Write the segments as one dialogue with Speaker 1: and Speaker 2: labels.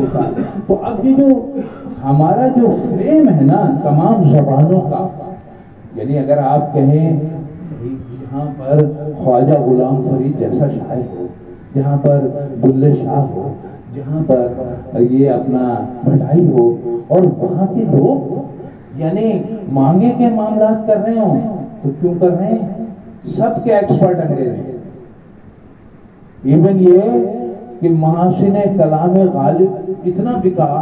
Speaker 1: ہوتا ہے. تو اب یہ جو ہمارا جو فریم ہے نا تمام زبانوں کا، یعنی اگر آپ کہیں جہاں پر خواجہ غلام فرید جیسا شاعر ہو، جہاں پر بلے شاہ ہو، جہاں پر یہ اپنا بھٹائی ہو، اور وہاں کے لوگ یعنی مانگے کے معاملات کر رہے ہوں تو کیوں کر رہے ہیں؟ سب کے ایکسپرٹ انگریز ہیں. ایون یہ کہ محاسن کلام غالب اتنا بکا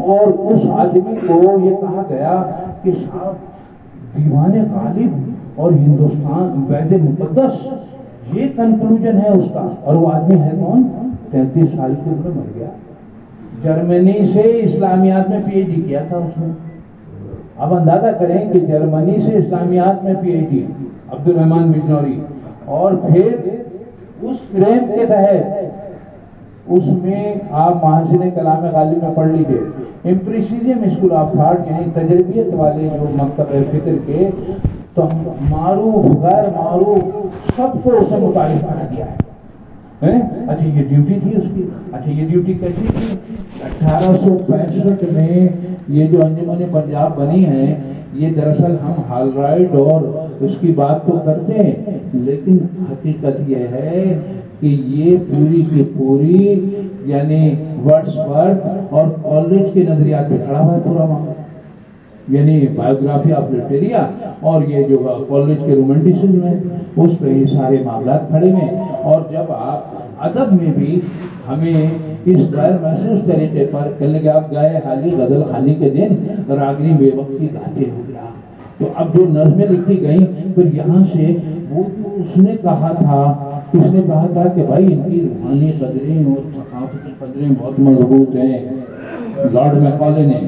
Speaker 1: اور اس آدمی کو یہ کہا گیا کہ صاحب دیوان غالب اور ہندوستان وید مقدس، یہ کنکلوژن ہے اس کا. اور وہ آدمی ہے کون؟ 33 سال کی عمر مر گیا. جرمنی سے اسلامیات میں پی ایچ ڈی کیا تھا اس نے. اب اندازہ کریں کہ جرمنی سے اسلامیات میں پی ایچ ڈی عبد الرحمن بجنوری، اور پھر اس فریم کے تحت اس میں آپ محاسن کلام غالب میں پڑھ لیجئے امپریسیزم اسکول آف تھاٹ، یعنی تجربیت والے جو مکتب فکر کے معروف غیر معروف سب کو اس نے متعارف کرا دیا ہے. اچھا یہ ڈیوٹی تھی اس کی. اچھا یہ ڈیوٹی کیسی تھی؟ 1865 میں یہ جو انجمن پنجاب بنی ہے، یہ دراصل ہم ہال رائٹ اور اس کی بات تو کرتے ہیں، لیکن حقیقت یہ ہے کہ یہ پوری کی پوری یعنی ورڈسورتھ اور کالج کے نظریات پہ کھڑا ہوا ہے پورا معاملہ. یعنی بایوگرافی آف لٹیریا اور یہ جو کالج کے رومانٹسزم ہے اس پہ یہ سارے معاملات کھڑے ہیں. اور جب آپ ادب میں بھی ہمیں اس غیر محسوس طریقے پر کہنے کہ آپ گائے حالی غزل خانی کے دن راگنی بے وقت کی گاتے ہو گیا، تو اب جو نظمیں لکھی گئیں پھر یہاں سے وہ جو اس نے کہا تھا کہ بھائی ان کی روحانی قدریں اور ثقافتی قدریں بہت مضبوط ہیں، لارڈ میکالے نے.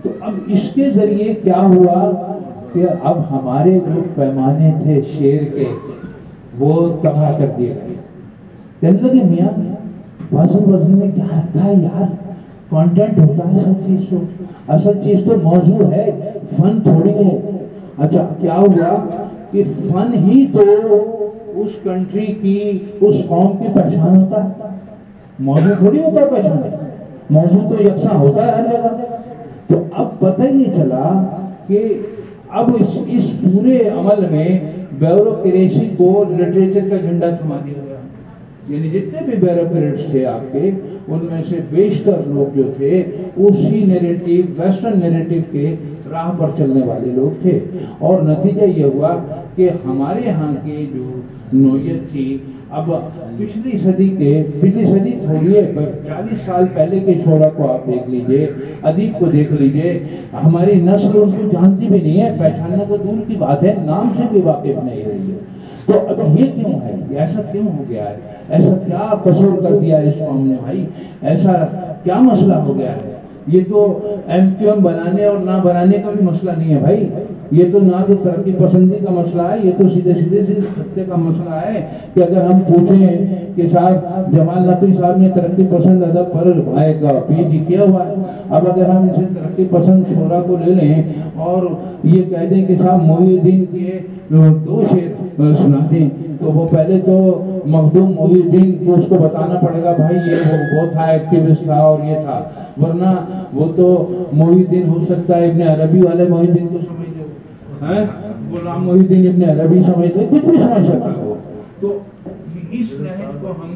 Speaker 1: تو اب اس کے ذریعے کیا ہوا کہ اب ہمارے جو پیمانے تھے شعر کے وہ تباہ کر دیے گئے. کہنے لگے میاں وزن میں کیا تھا یار، کانٹینٹ ہوتا ہے اصل چیز تو موضوع ہے، فن تھوڑی ہے. اچھا کیا ہوا کہ فن ہی تو اس کنٹری کی اس قوم کی پہچان ہوتا ہے، موضوع تھوڑی ہوتا ہے پہچان. موضوع تو یکساں ہوتا ہے ہر جگہ. تو اب پتہ ہی نہیں چلا کہ اب اس پورے عمل میں بیوروکریسی کو لٹریچر کا جھنڈا تھما دیا گیا. یعنی جتنے بھی بیوروکریٹس تھے آپ کے، ان میں سے بیشتر لوگ جو تھے اسی نیریٹیو ویسٹرن نیریٹیو کے راہ پر چلنے والے لوگ تھے. اور نتیجہ یہ ہوا کہ ہمارے ہاں کے جو نوعیت تھی، اب پچھلی صدی چھوڑیے 40 سال پہلے کے شعرا کو آپ دیکھ لیجئے، ادیب کو دیکھ لیجئے، ہماری نسل ان کو جانتی بھی نہیں ہے، پہچاننا تو دور کی بات ہے، نام سے بھی واقف نہیں رہی ہے. تو اب یہ کیوں ہے؟ ایسا کیوں ہو گیا ہے؟ ایسا کیا قصور کر دیا ہے اس قوم نے بھائی؟ ایسا کیا مسئلہ ہو گیا ہے؟ یہ تو ایم کیو ایم بنانے اور نہ بنانے کا بھی مسئلہ نہیں ہے بھائی. یہ تو نہ تو ترقی پسندی کا مسئلہ ہے، یہ تو سیدھے خطے کا مسئلہ ہے کہ اگر ہم پوچھیں کہ صاحب جمال نقوی صاحب نے ترقی پسند ادب پر پی ایچ ڈی کیا ہوا ہے، اب اگر ہم اسے ترقی پسند شعرا کو لے لیں اور یہ کہہ دیں کہ صاحب محی الدین کے 2 شعر سنا دیں، تو وہ پہلے تو مخدوم محی الدین کو اس کو بتانا پڑے گا بھائی یہ وہ تھا ایکٹیوسٹ تھا اور یہ تھا، ورنہ وہ تو محی الدین ہو سکتا ہے ابن عربی والے محی الدین کو سمجھ لو، غلام محی الدین ابن عربی سمجھ لو، کچھ بھی سمجھ سکتا ہو. تو اس لہج کو ہم